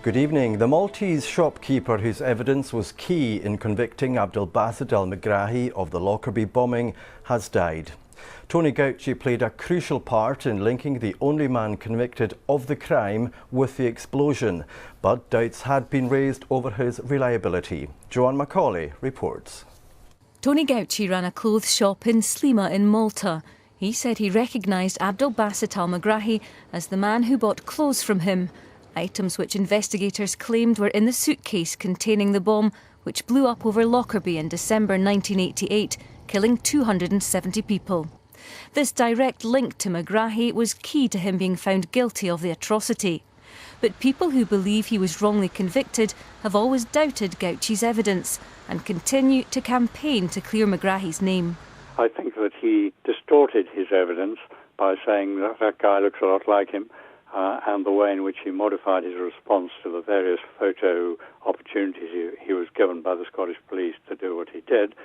Good evening. The Maltese shopkeeper whose evidence was key in convicting Abdelbaset Al-Megrahi of the Lockerbie bombing has died. Tony Gauci played a crucial part in linking the only man convicted of the crime with the explosion, but doubts had been raised over his reliability. Joanne Macaulay reports. Tony Gauci ran a clothes shop in Sliema in Malta. He said he recognised Abdelbaset Al-Megrahi as the man who bought clothes from him, items which investigators claimed were in the suitcase containing the bomb which blew up over Lockerbie in December 1988, killing 270 people. This direct link to Megrahi was key to him being found guilty of the atrocity. But people who believe he was wrongly convicted have always doubted Gauci's evidence and continue to campaign to clear Megrahi's name. I think that he distorted his evidence by saying that that guy looks a lot like him, and the way in which he modified his response to the various photo opportunities he was given by the Scottish police to do what he did.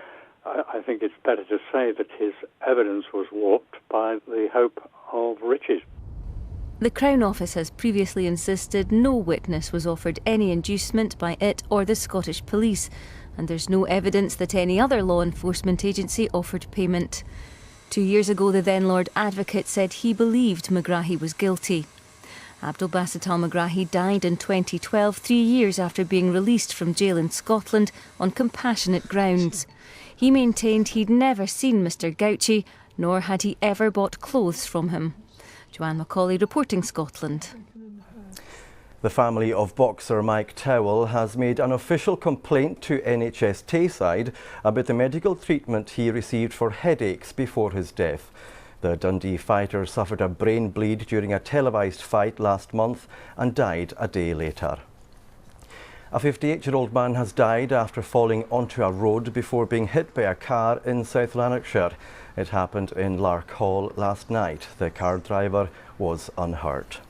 I think it's better to say that his evidence was warped by the hope of riches. The Crown Office has previously insisted no witness was offered any inducement by it or the Scottish Police, and there's no evidence that any other law enforcement agency offered payment. 2 years ago, the then Lord Advocate said he believed Megrahi was guilty. Abdelbaset Al-Megrahi died in 2012, 3 years after being released from jail in Scotland on compassionate grounds. He maintained he'd never seen Mr Gauci, nor had he ever bought clothes from him. Joanne Macaulay reporting Scotland. The family of boxer Mike Towell has made an official complaint to NHS Tayside about the medical treatment he received for headaches before his death. The Dundee fighter suffered a brain bleed during a televised fight last month and died a day later. A 58-year-old man has died after falling onto a road before being hit by a car in South Lanarkshire. It happened in Lark Hall last night. The car driver was unhurt.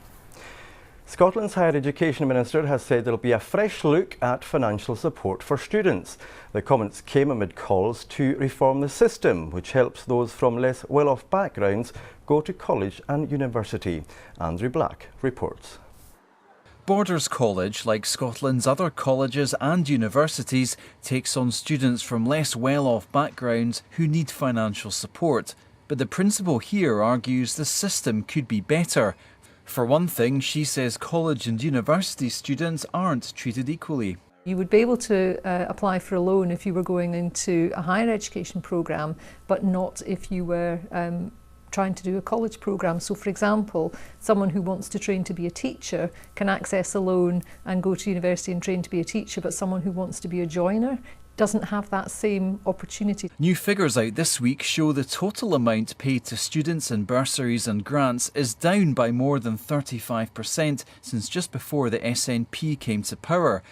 Scotland's Higher Education Minister has said there will be a fresh look at financial support for students. The comments came amid calls to reform the system, which helps those from less well-off backgrounds go to college and university. Andrew Black reports. Borders College, like Scotland's other colleges and universities, takes on students from less well-off backgrounds who need financial support. But the principal here argues the system could be better. For one thing, she says college and university students aren't treated equally. You would be able to apply for a loan if you were going into a higher education programme, but not if you were trying to do a college programme. So for example, someone who wants to train to be a teacher can access a loan and go to university and train to be a teacher, but someone who wants to be a joiner doesn't have that same opportunity. New figures out this week show the total amount paid to students in bursaries and grants is down by more than 35% since just before the SNP came to power.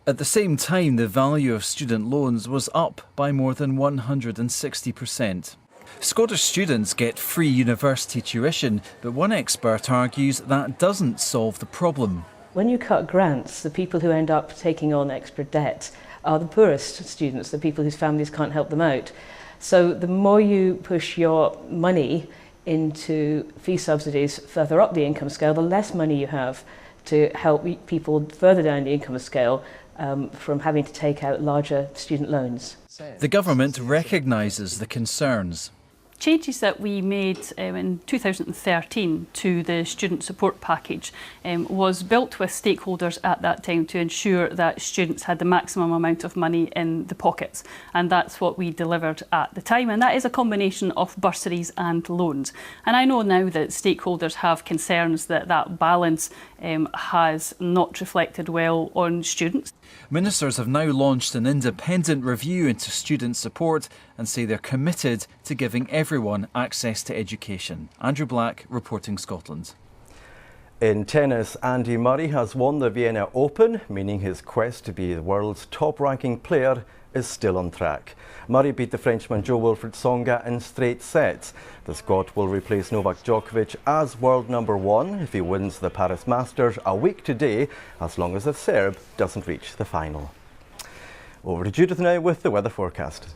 At the same time, the value of student loans was up by more than 160%. Scottish students get free university tuition, but one expert argues that doesn't solve the problem. When you cut grants, the people who end up taking on extra debt are the poorest students, the people whose families can't help them out. So the more you push your money into fee subsidies further up the income scale, the less money you have to help people further down the income scale from having to take out larger student loans. The government recognises the concerns. Changes that we made in 2013 to the student support package was built with stakeholders at that time to ensure that students had the maximum amount of money in the pockets, and that's what we delivered at the time, and that is a combination of bursaries and loans. And I know now that stakeholders have concerns that that balance has not reflected well on students. Ministers have now launched an independent review into student support and say they're committed to giving everyone access to education. Andrew Black, reporting Scotland. In tennis, Andy Murray has won the Vienna Open, meaning his quest to be the world's top-ranking player is still on track. Murray beat the Frenchman Jo-Wilfried Tsonga in straight sets. The Scot will replace Novak Djokovic as world #1 if he wins the Paris Masters a week today, as long as the Serb doesn't reach the final. Over to Judith now with the weather forecast.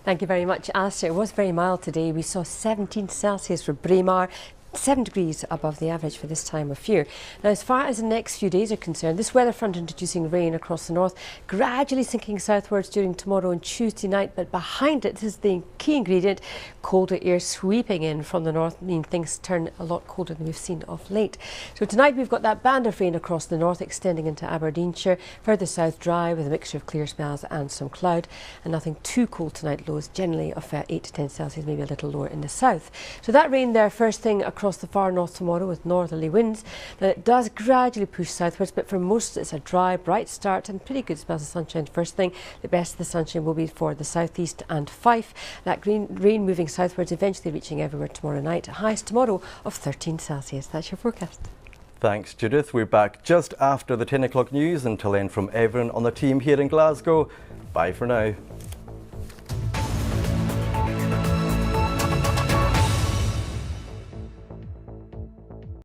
Thank you very much, Alistair. It was very mild today. We saw 17 Celsius for Braemar, 7 degrees above the average for this time of year. Now, as far as the next few days are concerned, this weather front introducing rain across the north, gradually sinking southwards during tomorrow and Tuesday night, but behind it, this is the key ingredient, colder air sweeping in from the north, meaning things turn a lot colder than we've seen of late. So tonight we've got that band of rain across the north extending into Aberdeenshire, further south dry with a mixture of clear spells and some cloud, and nothing too cold tonight, lows generally of 8 to 10 Celsius, maybe a little lower in the south. So that rain there first thing across the far north tomorrow with northerly winds. Now it does gradually push southwards, but for most it's a dry, bright start and pretty good spells of sunshine first thing. The best of the sunshine will be for the southeast and Fife. That rain moving southwards, eventually reaching everywhere tomorrow night. Highs tomorrow of 13 Celsius. That's your forecast. Thanks, Judith. We're back just after the 10 o'clock news. Until then, from everyone on the team here in Glasgow, bye for now.